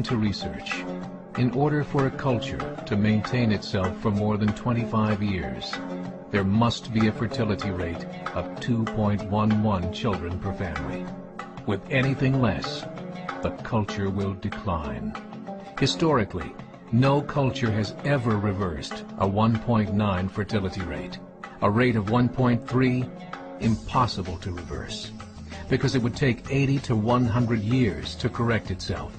According to research, in order for a culture to maintain itself for more than 25 years, there must be a fertility rate of 2.11 children per family. With anything less, the culture will decline. Historically, no culture has ever reversed a 1.9 fertility rate. A rate of 1.3, impossible to reverse, because it would take 80 to 100 years to correct itself,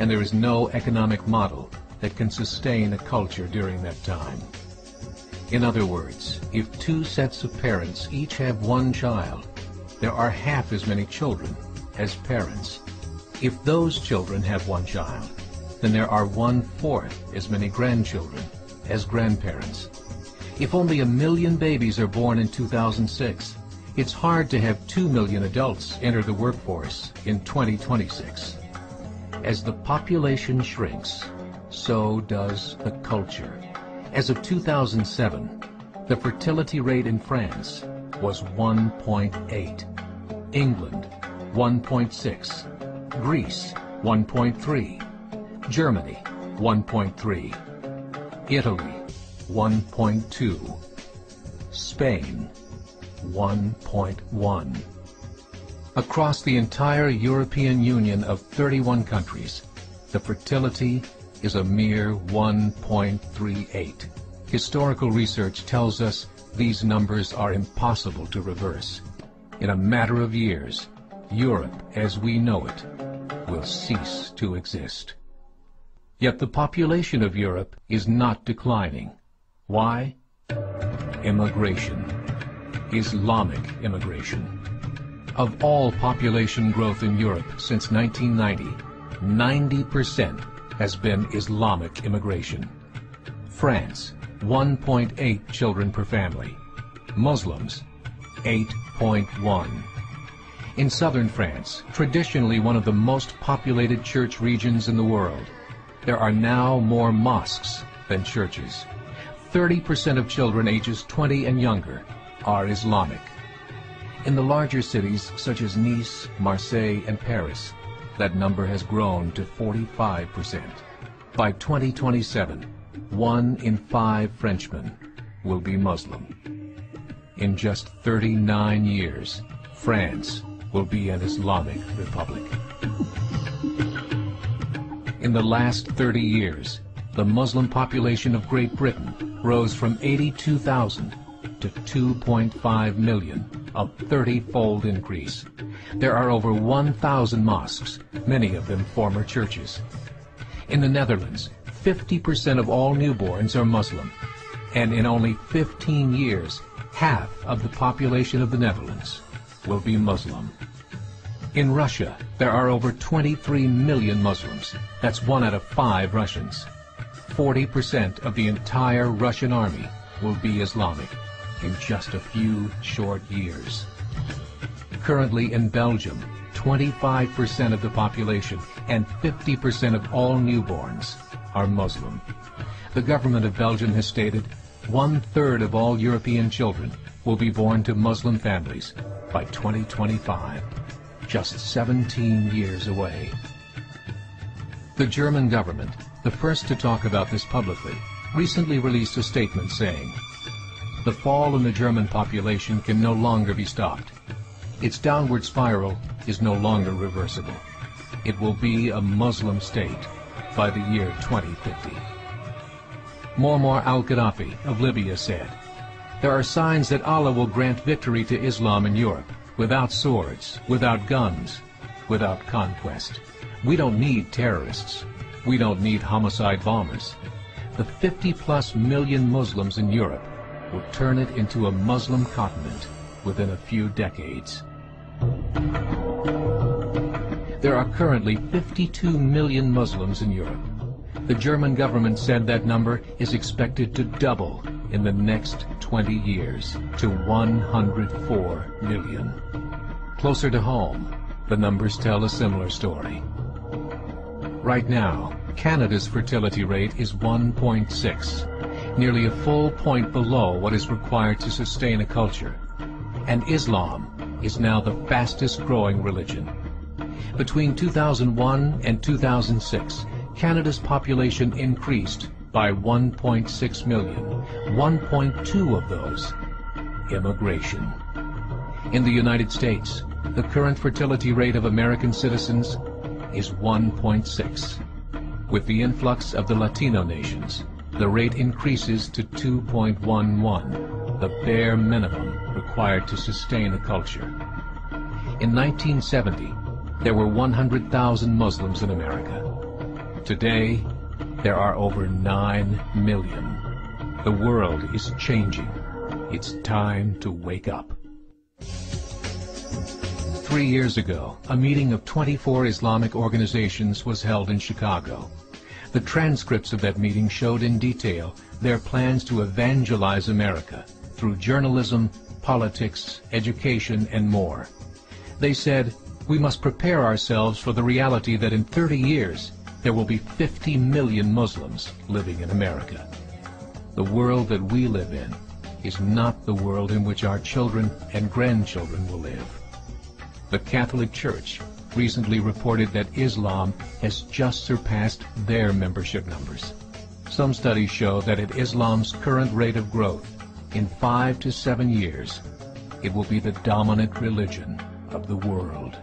and there is no economic model that can sustain a culture during that time. In other words, if two sets of parents each have one child, there are half as many children as parents. If those children have one child, then there are 1/4 as many grandchildren as grandparents. If only 1 million babies are born in 2006, it's hard to have 2 million adults enter the workforce in 2026. As the population shrinks, so does the culture. As of 2007, the fertility rate in France was 1.8, England 1.6, Greece 1.3, Germany 1.3, Italy 1.2, Spain 1.1. Across the entire European Union of 31 countries, the fertility is a mere 1.38. Historical research tells us these numbers are impossible to reverse. In a matter of years, Europe as we know it will cease to exist. Yet the population of Europe is not declining. Why? Immigration. Islamic immigration. Of all population growth in Europe since 1990, 90% has been Islamic immigration. France, 1.8 children per family. Muslims, 8.1. In southern France, traditionally one of the most populated church regions in the world, there are now more mosques than churches. 30% of children ages 20 and younger are Islamic. In the larger cities such as Nice, Marseille, and Paris, that number has grown to 45%. By 2027, 1 in 5 Frenchmen will be Muslim. In just 39 years, France will be an Islamic republic. In the last 30 years, the Muslim population of Great Britain rose from 82,000 to 2.5 million, a 30-fold increase. There are over 1,000 mosques, many of them former churches. In the Netherlands, 50% of all newborns are Muslim, and in only 15 years, half of the population of the Netherlands will be Muslim. In Russia, there are over 23 million Muslims. That's 1 out of 5 Russians. 40% of the entire Russian army will be Islamic in just a few short years. Currently in Belgium, 25% of the population and 50% of all newborns are Muslim. The government of Belgium has stated 1/3 of all European children will be born to Muslim families by 2025, just 17 years away. The German government, the first to talk about this publicly, recently released a statement saying, "The fall in the German population can no longer be stopped. Its downward spiral is no longer reversible. It will be a Muslim state by the year 2050. Muammar al-Gaddafi of Libya said, "There are signs that Allah will grant victory to Islam in Europe, without swords, without guns, without conquest. We don't need terrorists. We don't need homicide bombers. The 50+ million Muslims in Europe will turn it into a Muslim continent within a few decades." There are currently 52 million Muslims in Europe. The German government said that number is expected to double in the next 20 years to 104 million. Closer to home, the numbers tell a similar story. Right now, Canada's fertility rate is 1.6, nearly a full point below what is required to sustain a culture. And Islam is now the fastest growing religion. Between 2001 and 2006, Canada's population increased by 1.6 million, 1.2 of those immigration. In the United States, the current fertility rate of American citizens is 1.6. With the influx of the Latino nations, the rate increases to 2.11, the bare minimum required to sustain a culture. In 1970, there were 100,000 Muslims in America. Today, there are over 9 million. The world is changing. It's time to wake up. 3 years ago, a meeting of 24 Islamic organizations was held in Chicago. The transcripts of that meeting showed in detail their plans to evangelize America through journalism, politics, education, and more. They said, we must prepare ourselves for the reality that in 30 years, there will be 50 million Muslims living in America. The world that we live in is not the world in which our children and grandchildren will live. The Catholic Church recently reported that Islam has just surpassed their membership numbers. Some studies show that at Islam's current rate of growth, in 5 to 7 years, it will be the dominant religion of the world.